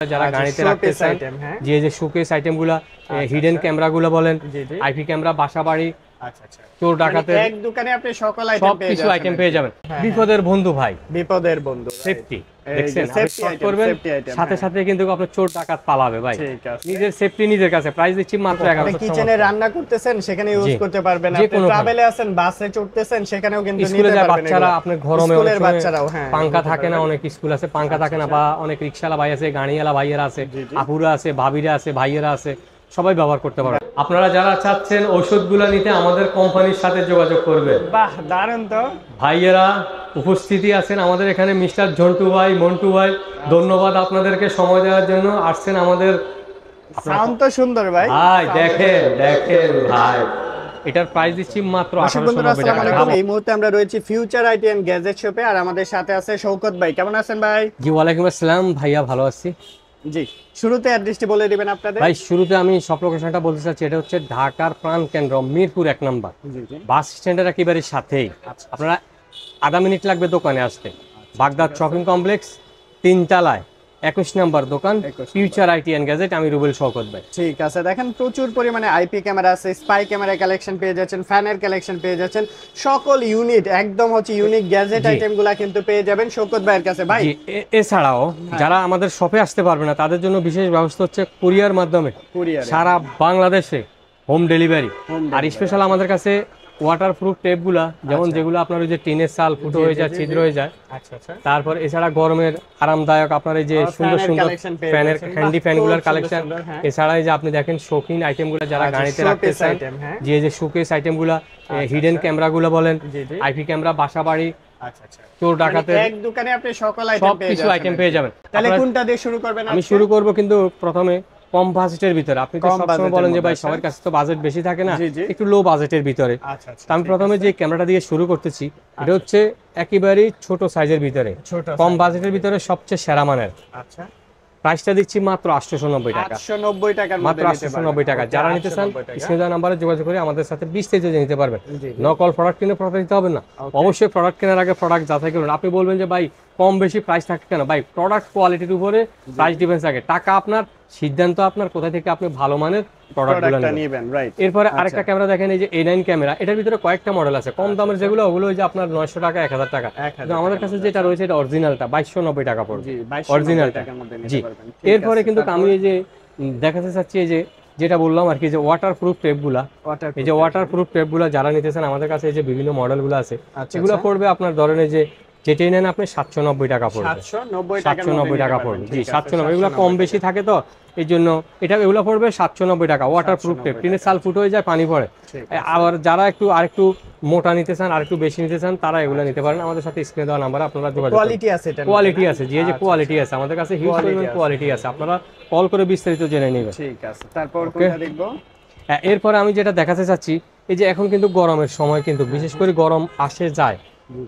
যারা গাড়িতে রাখতে চান যে শোকেস আইটেমগুলো, হিডেন ক্যামেরাগুলো বলেন, আইপি ক্যামেরা, বাসা বাড়ি, চোর ডাকাতে এক দোকানে আপনি সকল আইটেম পেয়ে যাবেন। বিপদের বন্ধু ভাই, বিপদের বন্ধু সেফটি দেখছেন, করবেন সাথে সাথে কিন্তু আপনার চোর ডাকাত পালাবে ভাই। নিজের সেফটি নিজের কাছে। প্রাইস দিচ্ছি মাত্র 1100 টাকা। কিচেনে রান্না করতেছেন সেখানে ইউজ করতে পারবেন, আপনি ট্রাভেলে আছেন বাসে চড়তেছেন সেখানেও কিন্তু নিতে পারবেন। বাচ্চারা আপনার গরমে স্কুলের বাচ্চারাও পাঙ্খা থাকে না, অনেক স্কুল আছে পাঙ্খা থাকে না, বা অনেক রিকশাওয়ালা ভাই আছে, গাড়িওয়ালা ভাইয়েরা আছে, আপুরা আছে, ভাবিরা আছে, ভাইয়েরা আছে, সবাই ব্যবহার করতে পারবে। আপনারা যারা চাচ্ছেন ওষুধগুলো নিতে আমাদের কোম্পানির সাথে যোগাযোগ করবেন। বাহ, দারুণ তো। ভাইয়েরা উপস্থিতি আছেন আমাদের এখানে, মিস্টার ঝন্টু ভাই, মন্টু ভাই, ধন্যবাদ আপনাদেরকে সময় দেওয়ার জন্য। আসছেন আমাদের। সাউন্ড তো সুন্দর ভাই। ভাই দেখেন ভাই, এটার প্রাইস দিচ্ছি মাত্র 1890 টাকা। এই মুহূর্তে আমরা রয়েছি ফিউচার আইটি এন্ড গ্যাজেট শপে, আর আমাদের সাথে আছে শওকত ভাই। কেমন আছেন ভাই? জি ওয়ালাইকুম আসসালাম ভাইয়া, ভালো আছি। জি, শুরুতে অ্যাড্রেসটি বলে দিবেন আপনাদের। ভাই শুরুতে আমি সব লোকেশনটা বলতে চাচ্ছি। এটা হচ্ছে ঢাকার প্রাণ কেন্দ্র মিরপুর 1 নম্বর বাস স্ট্যান্ডের একেবারে সাথেই। আপনারা আধা মিনিট লাগবে দোকানে আসতে। বাগদাদ শপিং কমপ্লেক্স 3 তলায় 21 নম্বর দোকান, ফিউচার আইটি এন্ড গ্যাজেট। আমি রুবেল শওকত ভাই। ঠিক আছে, দেখেন প্রচুর পরিমাণে আইপি ক্যামেরা আছে, স্পাই ক্যামেরা কালেকশন পেয়ে যাচ্ছেন, ফ্যানের কালেকশন পেয়ে যাচ্ছেন, সকল ইউনিট একদম হচ্ছে ইউনিক গ্যাজেট আইটেমগুলো কিন্তু পেয়ে যাবেন শওকত ভাইয়ের কাছে। ভাই এছাড়াও যারা আমাদের শপে আসতে পারবে না তাদের জন্য বিশেষ ব্যবস্থা হচ্ছে কুরিয়ার মাধ্যমে সারা বাংলাদেশে হোম ডেলিভারি। আর স্পেশাল আমাদের কাছে ওয়াটারপ্রুফ টেপগুলা, যেমন যেগুলো আপনার ওই যে টিনের চাল ফুটো হয়ে যায়, ছিদ্র হয়ে যায়। তারপর এছাড়া গরমের আরামদায়ক আপনার এই যে সুন্দর সুন্দর ফ্যানের, হ্যান্ডি ফ্যানগুলোর কালেকশন। এছাড়া এই যে আপনি দেখেন শৌখিন আইটেমগুলো যারা গাড়িতে রাখতে চান, যে শোকেস আইটেমগুলো, হিডেন ক্যামেরাগুলো বলেন, আইপি ক্যামেরা, বাসা বাড়ি, চোর ডাকাতে, এক দোকানে আপনি সকল আইটেম পেয়ে যাবেন। তাহলে কোনটা দিয়ে শুরু করবেন? আমি শুরু করব কিন্তু প্রথমে কম বাজেটের ভিতরে। আপনি তো সবসময় বলেন যে ভাই সবার কাছে তো বাজেট বেশি থাকে না, একটু লো বাজেটের ভিতরে। আমি প্রথমে যে ক্যামেরাটা দিয়ে শুরু করতেছি, এটা হচ্ছে একেবারেই ছোট সাইজের ভিতরে, কম বাজেটের ভিতরে সবচেয়ে সেরা মানের। আচ্ছা, প্রাইসটা দিচ্ছি মাত্র 890 টাকা। 890 টাকার মধ্যে, মাত্র 890 টাকা। যারা নিতে চান স্ক্রিনে দেওয়া নম্বরে যোগাযোগ করে আমাদের সাথে বিস্তারিত নিতে পারবেন। নকল প্রোডাক্ট কিনে প্রতারিত হবে না। অবশ্যই প্রোডাক্ট কেনার আগে প্রোডাক্ট যাচাই করুন। আপনি বলবেন যে ভাই কম বেশি প্রাইস থাকে কেন? ভাই প্রোডাক্ট কোয়ালিটির উপরে প্রাইস ডিফারেন্স থাকে। টাকা আপনার, সিদ্ধান্ত আপনার, কোথা থেকে আপনি ভালো মানের প্রোডাক্টগুলো নেবেন। এরপরে আরেকটা ক্যামেরা দেখেন, এই যে A9 ক্যামেরা। এটার ভিতরে কয়েকটা মডেল আছে, কম দামের যেগুলো ওগুলো ওই যে আপনার 900 টাকা, 1000 টাকা। কিন্তু আমাদের কাছে যেটা রয়েছে এটা অরিজিনালটা 2290 টাকা পড়বে, অরিজিনালটা। জি, এরপরে কিন্তু আমি এই যে দেখাতে চাচ্ছি এই যে যেটা বললাম আর কি, যে ওয়াটারপ্রুফ টেপগুলা। এই যে ওয়াটারপ্রুফ টেপগুলা যারা নিতে চান আমাদের কাছে এই যে বিভিন্ন মডেলগুলো আছে, এগুলো পড়বে আপনার ধরেন এই যে যেটাই নেন আপনি 790 টাকা পড়বে, 790 টাকা পড়বে। জি 790, এগুলো কম বেশি থাকে তো এই জন্য এগুলো পড়বে 790 টাকা। ওয়াটারপ্রুফ টেপ, টিনের চাল ফুটো হয়ে যায়, পানি পড়ে। আবার যারা আরেকটু মোটা নিতে চান, আরেকটু বেশি নিতে চান, তারা এগুলো নিতে পারেন। আমাদের সাথে স্ক্রিনে দেওয়া নাম্বারে আপনারা যোগাযোগ করুন। কোয়ালিটি আছে, যে কোয়ালিটি আছে আমাদের কাছে, হিউজ পরিমাণ কোয়ালিটি আছে। আপনারা কল করে বিস্তারিত জেনে নেবেন। ঠিক আছে, তারপর কোনটা দেখব? এরপরে আমি যেটা দেখাতে চাচ্ছি, এই যে এখন কিন্তু গরমের সময় কিন্তু বিশেষ করে গরম আসে যায়,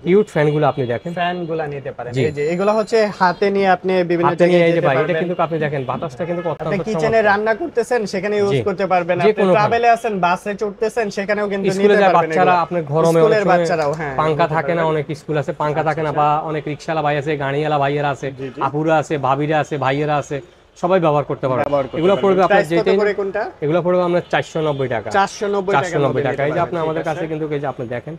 কিউট ফ্যানগুলো আপনি দেখেন, ফ্যানগুলো নিতে পারেন। এই যে এগুলো হচ্ছে হাতে নিয়ে আপনি বিভিন্ন জায়গায় এই যে ভাই এটা কিন্তু আপনি দেখেন বাতাসটা কিন্তু অত্যন্ত চমৎকার। কিচেনে রান্না করতেছেন সেখানে ইউজ করতে পারবেন, আপনি ট্রাভেলে আছেন বাসে চড়তেছেন সেখানেও কিন্তু নিতে পারবেন। বাচ্চারা আপনার গরমে স্কুলের বাচ্চারাও পাঙ্খা থাকে না, অনেক স্কুল আছে পাঙ্খা থাকে না, বা অনেক রিকশাওয়ালা ভাই আছে, গাড়িওয়ালা ভাইয়েরা আছে, আপুরা আছে, ভাবিরা আছে, ভাইয়েরা আছে, সবাই ব্যবহার করতে পারবে। এগুলো পড়বে আপনার যেটা, এগুলো পড়বে আমরা 490 টাকা, 490 টাকা। এই যে আপনি আমাদের কাছে কিন্তু এই যে আপনি দেখেন,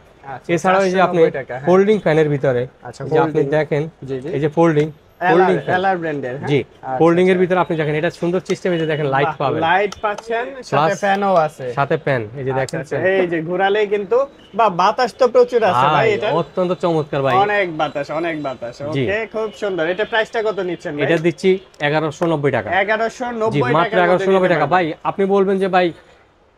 এছাড়াও এই যে আপনি ফোল্ডিং ফ্যানের ভিতরে যে আপনি দেখেন এই যে ফোল্ডিং ব্র্যান্ডের, জি ফোল্ডিং এর ভিতরে আপনি দেখেন এটা সুন্দর সিস্টেম। এই যে দেখেন লাইট পাবেন, লাইট পাচ্ছেন, সাথে ফ্যানও আছে, সাথে ফ্যান। এই যে দেখেন এই যে ঘোরালেই কিন্তু বা বাতাস তো প্রচুর আছে ভাই, এটা অত্যন্ত চমৎকার ভাই, অনেক বাতাস, অনেক বাতাস। ওকে, খুব সুন্দর। এটা প্রাইসটা কত নিচ্ছেন ভাই? এটা দিচ্ছি 1190 টাকা। 1190 টাকা, মাত্র 1190 টাকা। ভাই আপনি বলবেন যে ভাই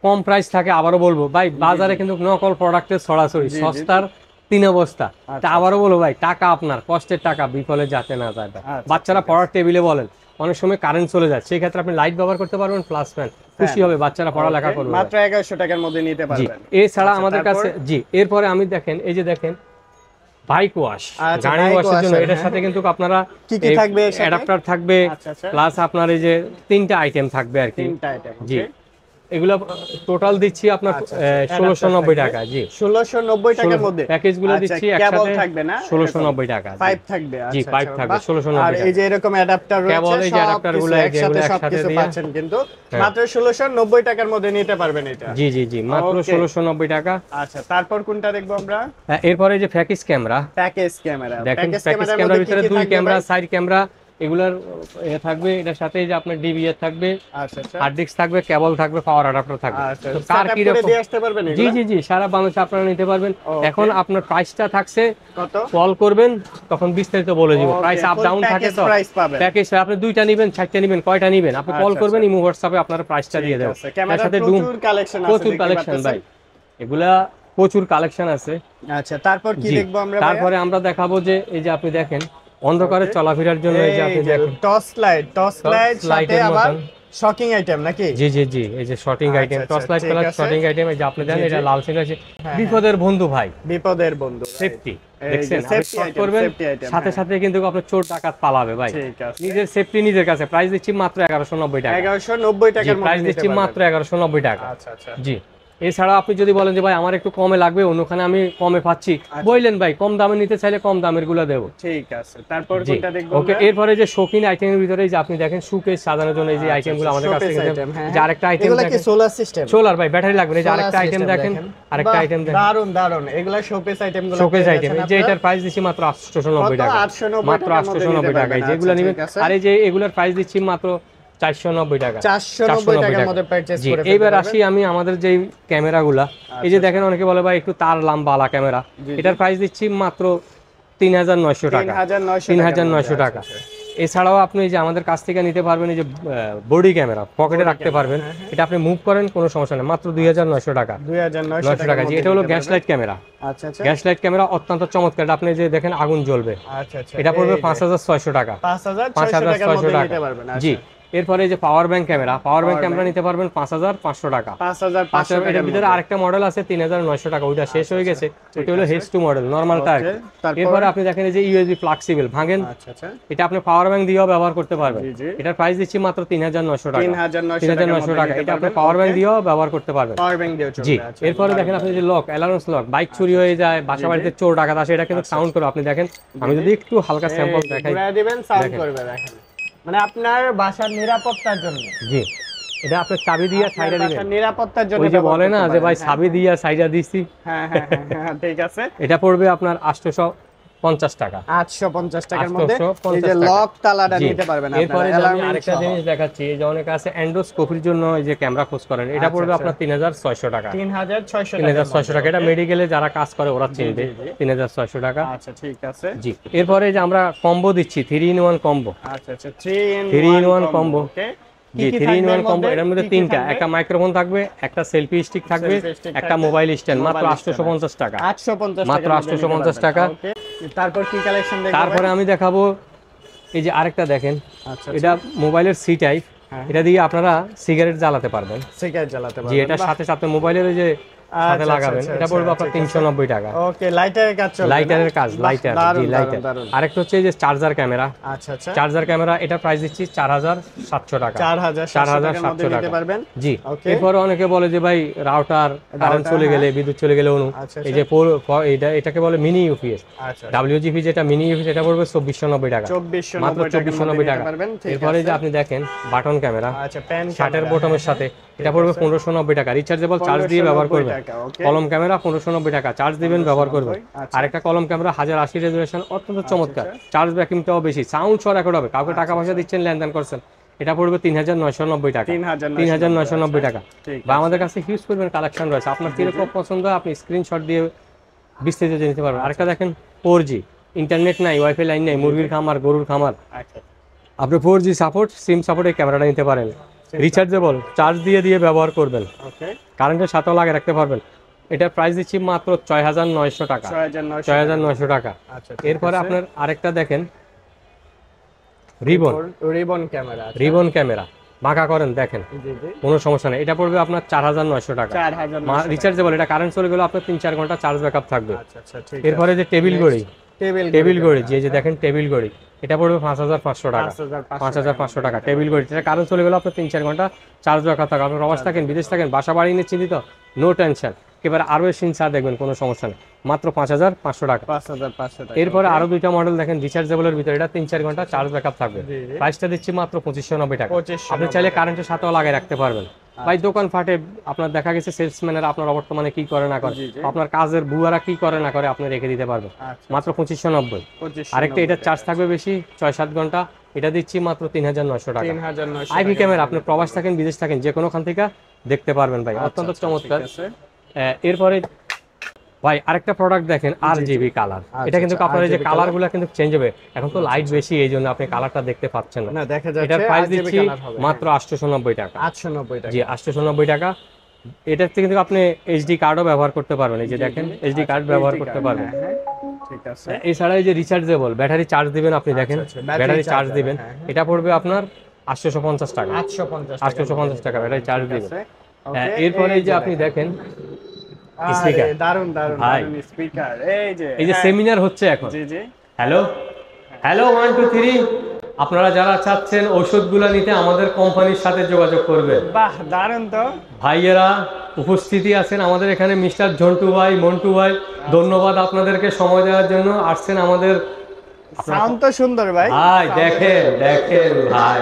কম প্রাইস থাকে, আবারও বলবো ভাই বাজারে কিন্তু নকল প্রোডাক্টের ছড়াছড়ি, সস্তার 3 অবস্থা। তা আবারও বলবো ভাই টাকা আপনার, কষ্টের টাকা বিফলে যাতে না যায়। বাচ্চারা পড়ার টেবিলে বলেন অনেক সময় কারেন্ট চলে যায়, সেই ক্ষেত্রে আপনি লাইট ব্যবহার করতে পারবেন, প্লাস ফ্যান, খুশি হবে, বাচ্চারা পড়ালেখা করবে। মাত্র 1100 টাকার মধ্যে নিতে পারবেন। এছাড়া আমাদের কাছে জি এরপরে আমি দেখেন এই যে দেখেন বাইক ওয়াশ, গাড়ি ওয়াশের জন্য এটার সাথে কিন্তু আপনারা কি কি থাকবে? অ্যাডাপ্টার থাকবে, প্লাস আপনার এই যে 3টা আইটেম থাকবে আর কি। 3টা আইটেম, জি এগুলো টোটাল দিচ্ছি আপনার 1690 টাকা। জি 1690 টাকার মধ্যে প্যাকেজগুলো দিচ্ছি কেবল একসাথে থাকবে না 1690 টাকা। পাইপ থাকবে। জি পাইপ থাকবে 1690 আর টাকা। এই যে এরকম অ্যাডাপ্টার কেবল রয়েছে, এই যে অ্যাডাপ্টারগুলো একসাথে সবকিছু দিয়ে পাচ্ছেন কিন্তু মাত্র 1690 টাকার মধ্যে নিতে পারবেন এটা। জি জি জি মাত্র 1690 টাকা। আচ্ছা তারপর কোনটা দেখবো আমরা? এরপরে যে প্যাকেজ ক্যামেরা, প্যাকেজ ক্যামেরা। দেখেন প্যাকেজ ক্যামেরার ভিতরে দুই ক্যামেরা, সাইড ক্যামেরা এগুলার থাকবে। এটার সাথে যে আপনার ডিভিআর থাকবে, আচ্ছা আচ্ছা, হার্ড ডিস্ক থাকবে, কেবল থাকবে, পাওয়ার অ্যাডাপ্টার থাকবে। তো কার কি রকম দিয়ে আসতে পারবেন? জি জি জি সারা বাংলাদেশে আপনারা নিতে পারবেন। এখন আপনার প্রাইসটা থাকছে কত, কল করবেন তখন বিস্তারিত বলে দিব। প্রাইস আপ ডাউন থাকে তো প্যাকেজ আপনি দুইটা নেবেন, চারটা নেবেন, কয়টা নেবেন আপনি কল করবেন, ইমো হোয়াটসঅ্যাপে আপনার প্রাইসটা দিয়ে দেব। এর সাথে প্রচুর কালেকশন আছে, প্রচুর কালেকশন ভাই, এগুলা প্রচুর কালেকশন আছে। আচ্ছা তারপর কি দেখবো আমরা? তারপরে আমরা দেখাবো যে এই যে আপনি দেখেন অন্ধকারে চলাফেরার জন্য এই যে আপনি দেখেন টর্চ লাইট সাথে আবার শকিং আইটেম নাকি? জি জি জি এই যে sorting item, torch light plus sorting item. এই যে আপনি দেখেন এটা লাল সিল আছে, বিপদের বন্ধু ভাই, বিপদের বন্ধু, সেফটি। দেখছেন আপনি শর্ট করবেন সাথে সাথে কিন্তু আপনার চোর ডাকাত পালাবে ভাই। নিজের সেফটি নিজের কাছে। প্রাইস দিচ্ছি মাত্র 1190 টাকা। 1190 টাকার মধ্যে প্রাইস দিচ্ছি মাত্র 1190 টাকা। আচ্ছা আচ্ছা জি এছাড়া আপনি যদি বলেন যে ভাই আমার একটু কমে লাগবে, অন্যখানে আমি কমে পাচ্ছি, বললেন ভাই কম দামে নিতে চাইলে কম দামের গুলো দেবো। ঠিক আছে তারপর কোনটা দেখবো? ওকে এরপরে যে শৌখিন আইটেমের ভিতরে যে আপনি দেখেন সুকেস সাজানোর জন্য এই যে আইটেমগুলো আমাদের কাছে কিন্তু যে আরেকটা আইটেম এগুলা কি সোলার সিস্টেম? সোলার ভাই, ব্যাটারি লাগবে না। এই যে আরেকটা আইটেম দেখেন, আরেকটা আইটেম দেখেন, দারুন দারুন এগুলা শোকেস আইটেমগুলো। শোকেস আইটেম এই যে এটার প্রাইস দিচ্ছি মাত্র 890 টাকা। মাত্র 890 টাকা। এই যেগুলো নেবেন, আর এই যে এগুলোর প্রাইস দিচ্ছি মাত্র 490 টাকা। 490 টাকার মধ্যে পারচেজ করে। এইবার আসি আমি আমাদের যে ক্যামেরাগুলা, এই যে দেখেন অনেকে বলে ভাই একটু তার লম্বা ক্যামেরা, এটার প্রাইস দিচ্ছি মাত্র 3900 টাকা। 3900 টাকা। এছাড়াও আপনি যে আমাদের কাছ থেকে নিতে পারবেন এই যে বডি ক্যামেরা, পকেটে রাখতে পারবেন, এটা আপনি মুভ করেন কোনো সমস্যা নেই, মাত্র 2900 টাকা। 2900 টাকা। জি এটা হলো গ্যাস লাইট ক্যামেরা। আচ্ছা আচ্ছা গ্যাস লাইট ক্যামেরা অত্যন্ত চমৎকার। আপনি যে দেখেন আগুন জ্বলবে, আচ্ছা আচ্ছা, এটা পড়বে 5600 টাকা। 5600 টাকা পারবেন। জি এরপরে যে power bank camera, power bank camera নিতে পারবেন 5500 টাকা। 5500 টাকা। এর ভিতরে আরেকটা মডেল আছে 3900 টাকা, ওইটা শেষ হয়ে গেছে, ওটা হলো H2 মডেল নরমালটা। এরপরে আপনি দেখেন এই যে ইউএসবি ফ্লেক্সিবল ভাঙেন, আচ্ছা আচ্ছা, এটা আপনি পাওয়ার ব্যাংক দিয়েও ব্যবহার করতে পারবেন। এটার প্রাইস দিচ্ছি মাত্র 3900 টাকা। 3900 টাকা। এটা আপনি পাওয়ার ব্যাংক দিয়েও ব্যবহার করতে পারবেন। পাওয়ার ব্যাংক দিয়েও চলবে। জি এরপরে দেখেন আপনি যে লক, অ্যালার্মস লক, বাইক চুরি হয়ে যায়, বাসা বাড়িতে চোর ডাকাত আসে, এটা কিন্তু সাউন্ড করে। আপনি দেখেন আমি যদি একটু হালকা স্যাম্পল দেখাই, ঘুরিয়ে দিবেন, সাউন্ড করবে। দেখেন মানে আপনার বাসার নিরাপত্তার জন্য। জি এটা আপনি চাবি দিয়ে সাইডে দিবেন, বাসার নিরাপত্তার জন্য। ওই যে বলে না যে ভাই চাবি দিয়ে সাইডে দিছি। হ্যাঁ হ্যাঁ হ্যাঁ ঠিক আছে। এটা পড়বে আপনার 850 টাকা। 850 টাকার মধ্যে এই যে লক তালাটা নিতে পারবেন আপনারা। এরপরে আমি আরেকটা জিনিস দেখাচ্ছি, এই যে অনেক আছে এন্ডোস্কোপির জন্য এই যে ক্যামেরা খোঁজ করেন, এটা পড়বে আপনার 3600 টাকা। 3600 টাকা। এটা মেডিকেলে যারা কাজ করে ওরা চিনবে, 3600 টাকা। আচ্ছা ঠিক আছে। জি এরপরে যে আমরা কম্বো দিচ্ছি 3 in 1 কম্বো। আচ্ছা আচ্ছা 3 in 1 combo. G 3 in 1 combo. এর মধ্যে তিনটা, একটা মাইক্রোফোন থাকবে, একটা সেলফি স্টিক থাকবে, একটা মোবাইল স্ট্যান্ড, মাত্র 850 টাকা। 850 মাত্র 850 টাকা। তারপর কি কালেকশন দেখব? তারপরে আমি দেখাবো এই যে আরেকটা দেখেন, এটা মোবাইলের সি টাইপ, এটা দিয়ে আপনারা সিগারেট জ্বালাতে পারবেন। সিগারেট জ্বালাতে পারবেন। জি এটা সাথে সাথে মোবাইলের যে সাথে লাগাবেন, এটা পড়বে আপনার 390 টাকা। ওকে লাইটারের কাজ চলবে। লাইটারের কাজ, লাইটার। জি লাইটার। আরেকটা হচ্ছে এই যে চার্জার ক্যামেরা। আচ্ছা আচ্ছা চার্জার ক্যামেরা, এটা প্রাইস দিচ্ছি 4700 টাকা। 4700 টাকার মধ্যে নিতে পারবেন। জি এরপর অনেকে বলে যে ভাই রাউটার কারেন্ট চলে গেলে, বিদ্যুৎ চলে গেলে অনু, এই যে এটাকে বলে মিনি ইউপিএস। আচ্ছা WGP যেটা মিনি ইউপিএস, এটা পড়বে 2490 টাকা। 2490 টাকা। এরপরে যে আপনি দেখেন বাটন ক্যামেরা, আচ্ছা প্যান শার্টের বটমের সাথে, এটা পড়বে 1590 টাকা। রিচার্জেবল, চার্জ দিয়ে ব্যবহার করবেন। কলম ক্যামেরা 1590 টাকা, চার্জ দিবেন ব্যবহার করবেন। আরেকটা কলম ক্যামেরা 1080 রেজোলিউশন, অত্যন্ত চমৎকার। চার্জ ব্যাকিংটাও বেশি, সাউন্ড সহ রেকর্ড হবে। কাউকে টাকা পয়সা দিচ্ছেন, লেনদেন করছেন, এটা পড়বে 3990 টাকা। 3990 টাকা। বা আমাদের কাছে হিউজ পরিমাণ কালেকশন রয়েছে, আপনার কিরকম পছন্দ হয় আপনি স্ক্রিনশট দিয়ে বিস্তারিত জানতে পারবেন। আরেকটা দেখেন 4G, ইন্টারনেট নাই, ওয়াইফাই লাইন নাই, মুরগির খামার, গরুর খামার, আপনি 4G সাপোর্ট, সিম সাপোর্ট এই ক্যামেরাটা নিতে পারেন। রিচার্জেবল, চার্জ দিয়ে ব্যবহার করবেন, কারেন্টের সাথেও লাগিয়ে রাখতে পারবেন। এটার প্রাইস দিচ্ছি মাত্র 6900 টাকা। 6900 টাকা। এরপরে আপনার আরেকটা দেখেন রিবন ক্যামেরা, বাঁকা করেন দেখেন, কোনো সমস্যা নেই, এটা পড়বে আপনার 4900 টাকা। রিচার্জেবল, এটা কারেন্ট চলে গেলে আপনার 3-4 ঘন্টা চার্জ ব্যাকআপ থাকবে। এরপরে যে টেবিল ঘড়ি, যে দেখেন টেবিল ঘড়ি, এটা পড়বে 5500 টাকা। 5500 টাকা টেবিল ঘড়ি, এটা কারণ চলে গেল আপনার 3-4 ঘন্টা চার্জ রাখা থাকে। আপনি প্রবাস থাকেন, বিদেশ থাকেন, বাসা বাড়ি নিয়ে চিন্তিত, নো টেনশন, একেবারে আরো সিন চা দেখবেন, কোনো সমস্যা নেই, মাত্র 5500 টাকা। 5500 টাকা। এরপরে আরো দুইটা মডেল দেখেন রিচার্জেবলের ভিতরে, এটা 3-4 ঘন্টা চার্জ ব্যাকআপ থাকবে। প্রাইসটা দিচ্ছি মাত্র 2590 টাকা। আপনি চাইলে কারেন্টের সাথেও লাগিয়ে রাখতে পারবেন। ভাই দোকান ফাটে, আপনার দেখা গেছে সেলসম্যানেরা আপনার বর্তমানে কি করে না করে, আপনার কাজের বুয়ারা কি করে না করে, আপনি রেখে দিতে পারবেন মাত্র 2590। আরেকটা এটা চার্জ থাকবে বেশি, 6-7 ঘন্টা, এটা দিচ্ছি মাত্র 3900 টাকা। আইপি ক্যামেরা, আপনি প্রবাস থাকেন, বিদেশ থাকেন, যে কোনো খান থেকে দেখতে পারবেন ভাই, অত্যন্ত চমৎকার। এরপরে ভাই আরেকটা প্রোডাক্ট দেখেন, RGB কালার। এটা কিন্তু আপনার এই যে কালারগুলো কিন্তু চেঞ্জ হবে, এখন তো লাইট বেশি, এই জন্য আপনি কালারটা দেখতে পাচ্ছেন না, দেখা যাচ্ছে। এটার প্রাইস দিচ্ছি মাত্র 890 টাকা। 890 টাকা। জি 890 টাকা। এটাতে কিন্তু আপনি এইচডি কার্ডও ব্যবহার করতে পারবেন, এই যে দেখেন এইচডি কার্ড ব্যবহার করতে পারবেন। ঠিক আছে। এছাড়া এই যে রিচার্জেবল ব্যাটারি চার্জ দিবেন, আপনি দেখেন ব্যাটারি চার্জ দিবেন, এটা পড়বে আপনার 850 টাকা। 850 টাকা ব্যাটারি চার্জ দিবেন। এরপরে এই যে আপনি দেখেন স্পিকার, দারুন দারুন স্পিকার, এই যে সেমিনার হচ্ছে এখন। জি জি। হ্যালো 1 2 3, আপনারা যারা চাচ্ছেন ওষুধগুলো নিতে আমাদের কোম্পানির সাথে যোগাযোগ করবেন। বাহ, দারুন তো। ভাইয়েরা উপস্থিতি আছেন আমাদের এখানে, মিস্টার ঝন্টু ভাই, মন্টু ভাই, ধন্যবাদ আপনাদেরকে সময় দেওয়ার জন্য। আসছেন আমাদের, সাউন্ড তো সুন্দর ভাই। ভাই দেখেন দেখেন ভাই,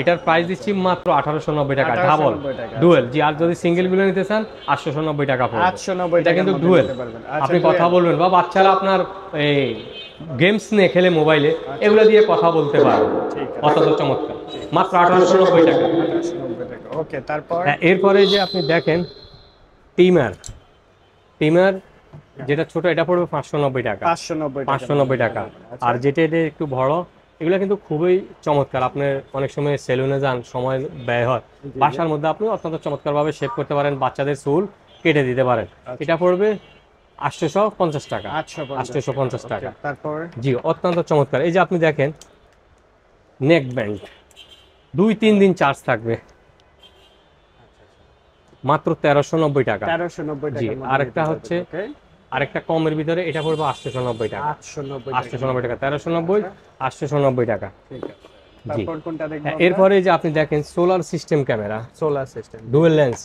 এটার প্রাইস দিচ্ছি মাত্র 1890 টাকা, ডাবল ডুয়েল। জি, আর যদি সিঙ্গেল গুলো নিতে চান 890 টাকা পড়বে। 890 এটা টাকা কিন্তু ডুয়েল, আপনি কথা বলবেন, বা বাচ্চারা আপনার এই গেমস নিয়ে খেলে মোবাইলে, এগুলো দিয়ে কথা বলতে পারবে, অত্যন্ত চমৎকার, মাত্র 1890 টাকা। ওকে, তারপর এরপরে যে আপনি দেখেন টিমার, যেটা ছোট, এটা পড়বে 590 টাকা। 590 টাকা। আর যেটা এটা একটু বড়, এগুলো কিন্তু খুবই চমৎকার। আপনি অনেক সময় সেলুনে যান, সময় ব্যয় হয়, বাসার মধ্যে আপনি অত্যন্ত চমৎকার ভাবে শেভ করতে পারেন, বাচ্চাদের চুল কেটে দিতে পারেন। এটা পড়বে 850 টাকা। 850 টাকা। তারপর জি, অত্যন্ত চমৎকার। এই যে আপনি দেখেন নেক ব্যান্ড, 2-3 দিন চার্জ থাকবে, মাত্র 1390 টাকা। 1390 টাকা। জি, আরেকটা হচ্ছে আরেকটা কমের ভিতরে, এটা পড়বে 890 টাকা। 890 টাকা, 1390, 890 টাকা। ঠিক আছে। জি, তারপর কোনটা দেখব? এরপরে যে আপনি দেখেন solar system camera, solar system, dual lens,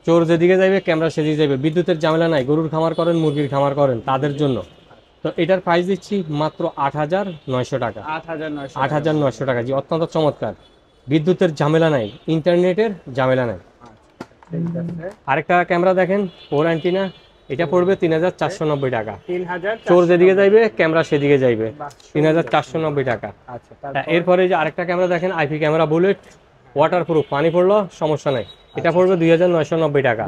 চোর যেদিকে যাবে ক্যামেরা সেদিকে যাবে, বিদ্যুতের ঝামেলা নাই, গরুর খামার করেন, মুরগির খামার করেন, তাদের জন্য। তো এটার প্রাইস দিচ্ছি মাত্র 8900 টাকা। 8900 টাকা। জি, অত্যন্ত চমৎকার, বিদ্যুতের ঝামেলা নাই, ইন্টারনেটের ঝামেলা নাই। আরেকটা ক্যামেরা দেখেন 4 অ্যান্টিনা, এটা পড়বে 3490 টাকা। 3000, চোর যেদিকে যাইবে ক্যামেরা সেদিকে যাইবে, 3490 টাকা। এরপরে যে আরেকটা ক্যামেরা দেখেন, আইপি ক্যামেরা বুলেট, ওয়াটারপ্রুফ, পানি পড়লো সমস্যা নাই, এটা পড়বে 2990 টাকা।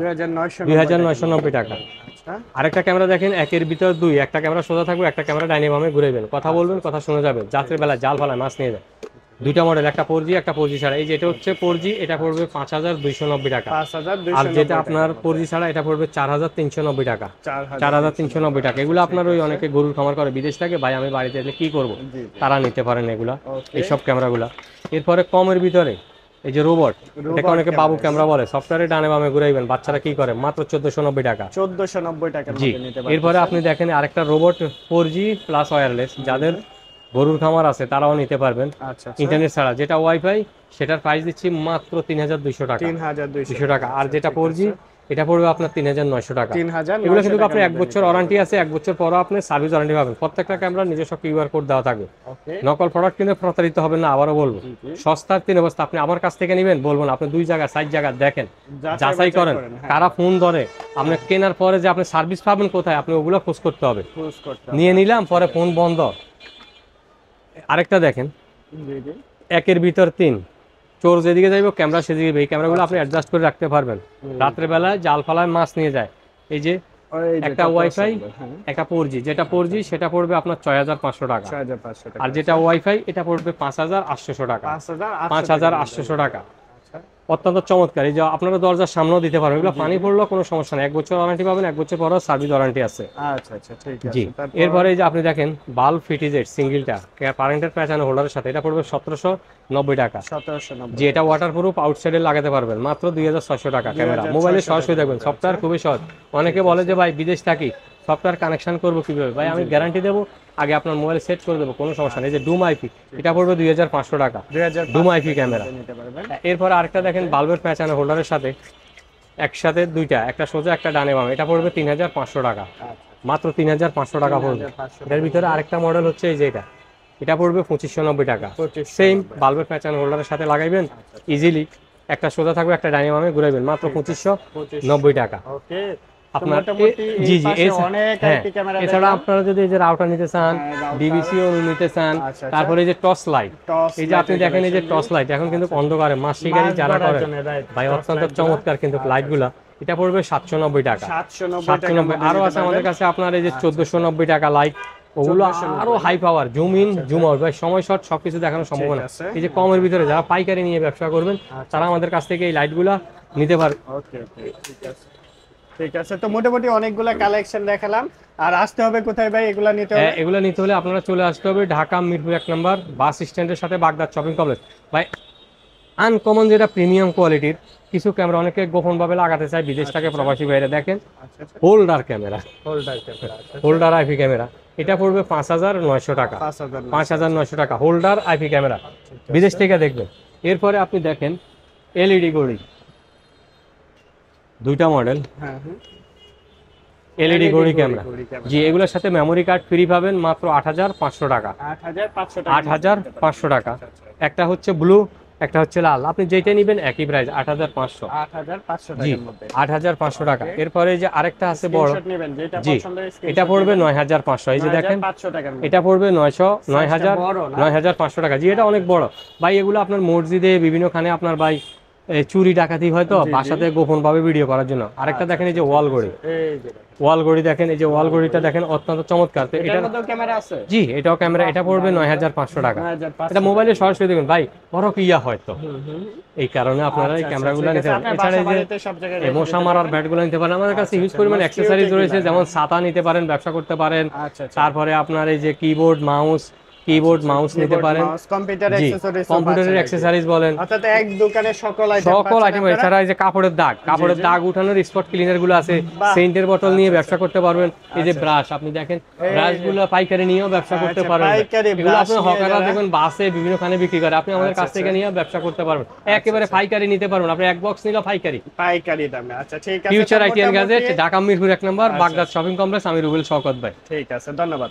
2990 টাকা। আরেকটা ক্যামেরা দেখেন, একের ভিতর দুই, একটা ক্যামেরা সোজা থাকবে, একটা ক্যামেরা ডাইনে বামে ঘুরাইবেন, কথা বলবেন, কথা শোনা যাবে, যাত্রীর বেলায় জাল ফালায় মাছ নিয়ে যায়। দুইটা মডেল, একটা 4G, একটা 4G ছাড়া। এই যে এটা হচ্ছে 4G, এটা পড়বে 5290 টাকা। আর যেটা আপনার 4G ছাড়া, এটা পড়বে 4390 টাকা। 4390 টাকা। এগুলো আপনার ওই অনেকে গরুর খামার করে, বিদেশ থেকে, ভাই আমি বাড়িতে এলে কি করব, তারা নিতে পারেন এগুলা, এইসব ক্যামেরাগুলা। এরপরে কমের ভিতরে এই যে রোবট, এটাকে অনেকে বাবু ক্যামেরা বলে, সফটওয়্যারে ডানে বামে ঘুরাইবেন, বাচ্চারা কি করে, মাত্র 1490 টাকা। 1490 টাকা। জি, এরপরে আপনি দেখেন আরেকটা রোবট 4G প্লাস ওয়্যারলেস, যাদের গরুর খামার আছে তারাও নিতে পারবেন ইন্টারনেট ছাড়া, যেটা ওয়াইফাই, সেটার প্রাইস দিচ্ছি মাত্র 3200 টাকা। 3200 টাকা। আর যেটা 4G, এটা পড়বে আপনার 3900 টাকা। এগুলো কিন্তু আপনার 1 বছর ওয়ারেন্টি আছে, 1 বছর পরও আপনি সার্ভিস ওয়ারেন্টি পাবেন। প্রত্যেকটা ক্যামেরা নিজস্ব কিউআর কোড দেওয়া থাকবে। নকল প্রোডাক্ট কিনে প্রতারিত হবেন না, আবারও বলবো, সস্তার 3 অবস্থা। আপনি আমার কাছ থেকে নেবেন, বলবেন আপনি 2 জায়গা 4 জায়গা দেখেন, যাচাই করেন, কারা ফোন ধরে, আপনি কেনার পরে যে আপনি সার্ভিস পাবেন কোথায়, আপনি ওগুলো খোঁজ করতে হবে। নিয়ে নিলাম, পরে ফোন বন্ধ। আরেকটা দেখেন, একের ভিতর 3, চোর যেদিকে যাইব ক্যামেরা সেদিকে যাবে। এই ক্যামেরাগুলো আপনি অ্যাডজাস্ট করে রাখতে পারবেন, রাত্রে বেলায় জাল ফালায় মাছ নিয়ে যায়। এই যে একটা ওয়াইফাই, একটা 4G, যেটা 4G সেটা পড়বে আপনার 6500 টাকা। আর যেটা ওয়াইফাই, এটা পড়বে 5800 টাকা। 5800 টাকা। অত্যন্ত চমৎকার। এই যে আপনারা দরজার সামনেও দিতে পারবেন, এগুলো পানি পড়লেও কোনো সমস্যা নেই, 1 বছর ওয়ারেন্টি পাবেন, 1 বছর পরও সার্ভিস ওয়ারেন্টি আছে। আচ্ছা আচ্ছা, ঠিক আছে। জি, এরপরে এই যে আপনি দেখেন বাল্ব ফিটিজেট সিঙ্গেলটা কারেন্টের প্যাচানো হোল্ডারের সাথে, এটা পড়বে 1790 টাকা। 1790। জি, এটা ওয়াটারপ্রুফ, আউটসাইডে লাগাতে পারবেন, মাত্র 2600 টাকা। ক্যামেরা মোবাইলে সরাসরি দেখবেন, সফটওয়্যার খুবই সহজ। অনেকে বলে যে ভাই বিদেশ থাকি, সফটওয়্যার কানেকশন করবো কিভাবে, ভাই আমি গ্যারান্টি দেবো, আগে আপনার মোবাইল সেট করে দেবো, কোনো সমস্যা নেই। এই যে ডুম আইপি, এটা পড়বে 2500 টাকা, ডুম আইপি ক্যামেরা। এরপর আরেকটা দেখেন বাল্বের প্যাঁচানো হোল্ডারের সাথে একসাথে দুইটা, একটা সোজা একটা ডানে বামে, এটা পড়বে 3500 টাকা, মাত্র 3500 টাকা পড়বে। এটার ভিতরে আরেকটা মডেল হচ্ছে এই যে এটা পড়বে 2590 টাকা, সেম বাল্বের প্যাঁচানো হোল্ডারের সাথে লাগাইবেন ইজিলি, একটা সোজা থাকবে একটা ডানে বামে ঘুরাইবেন, মাত্র 2590 টাকা। আপনার জি জি এছাড়া আপনারা যদি এই যে রাউটার নিতে চান, ডিভিসিও নিতে চান, তারপরে এই যে টর্চ লাইট, এই যে আপনি দেখেন এই যে টর্চ লাইট এখন কিন্তু অন্ধকারে মাছ শিকারি যারা করে ভাই অত্যন্ত চমৎকার কিন্তু লাইটগুলা, এটা পড়বে 790 টাকা, 790। আরো আছে আমাদের কাছে আপনার এই যে 1490 টাকা লাইট, ওগুলো আরো high power, zoom in zoom out ভাই, সময় শর্ট সবকিছু দেখানো সম্ভব না। এই যে কমের ভিতরে যারা পাইকারি নিয়ে ব্যবসা করবেন তারা আমাদের কাছ থেকে এই লাইটগুলা নিতে পারে। ঠিক আছে, তো মোটামুটি অনেকগুলা কালেকশন দেখালাম। আর আসতে হবে কোথায় ভাই এগুলা নিতে হবে? এগুলা নিতে হলে আপনারা চলে আসতে হবে ঢাকা মিরপুর 1 নম্বর বাস স্ট্যান্ডের সাথে বাগদাদ শপিং কমপ্লেক্স। ভাই আনকমন যেটা প্রিমিয়াম কোয়ালিটির কিছু ক্যামেরা অনেকে গোপন ভাবে লাগাতে চায় বিদেশ থেকে প্রবাসী ভাইরা, দেখেন holder camera, holder IP camera, এটা পড়বে 5900 টাকা, 5900 টাকা হোল্ডার আইপি ক্যামেরা, বিদেশ থেকে দেখবেন। এরপরে আপনি দেখেন এলইডি ঘড়ি, দুইটা মডেল এলইডি ঘড়ি ক্যামেরা, জি এগুলোর সাথে মেমোরি কার্ড ফ্রি পাবেন মাত্র 8500 টাকা, 8500 টাকা। একটা হচ্ছে ব্লু, একটা হচ্ছে লাল, আপনি যেটা নেবেন একই প্রাইস 8500, 8500 টাকা। এরপরে যে আরেকটা আছে বড়, জি এটা পড়বে 9500, এই যে দেখেন এটা পড়বে 9500 টাকা, জি এটা অনেক বড় ভাই। এগুলো আপনার মসজিদে বিভিন্নখানে আপনার ভাই চুরি ডাকাতি হয়তো বাসাতে গোপন ভাবে ভিডিও করার জন্য। আরেকটা দেখেন এই যে ওয়াল ঘড়ি, ওয়াল ঘড়ি দেখেন, এই যে ওয়াল ঘড়িটা দেখেন অত্যন্ত চমৎকার। এটার মধ্যেও ক্যামেরা আছে, জি এটাও ক্যামেরা, এটা পড়বে 9500 টাকা। এটা মোবাইলে সরাসরি দেখুন ভাই, বড় কি ইয়া হয়তো, এই কারণে আপনারা এই ক্যামেরাগুলো নিতে পারেন। এছাড়া এই যে মশা মারার ব্যাটগুলো নিতে পারেন, আমাদের কাছে হিউজ পরিমাণ অ্যাকসেসরিজ রয়েছে, যেমন ছাতা নিতে পারেন, ব্যবসা করতে পারেন। তারপরে আপনার এই যে কিবোর্ড মাউস নিতে পারেন, কম্পিউটারের অ্যাকসেসরিজ বলেন, অর্থাৎ এক দোকানে সকল আইটেম। এছাড়া এই যে কাপড়ের দাগ উঠানোর স্পট ক্লিনার গুলো আছে, সেন্টের বোতল নিয়ে ব্যবসা করতে পারবেন। এই যে ব্রাশ, আপনি দেখেন ব্রাশ গুলো পাইকারি নিয়েও ব্যবসা করতে পারবেন। এগুলো আপনি হকাররা দেখবেন বাসে বিভিন্নখানে বিক্রি করে, আপনি আমাদের কাছ থেকে নিয়ে ব্যবসা করতে পারবেন, একেবারে পাইকারি নিতে পারবেন। আপনি এক বক্স নিলে পাইকারি দামে। আচ্ছা ঠিক আছে, future ITN gadget, Dhaka Mirpur 1 নম্বর বাগদাদ শপিং কমপ্লেক্স, আমি রুবেল শওকত ভাই। ঠিক আছে, ধন্যবাদ।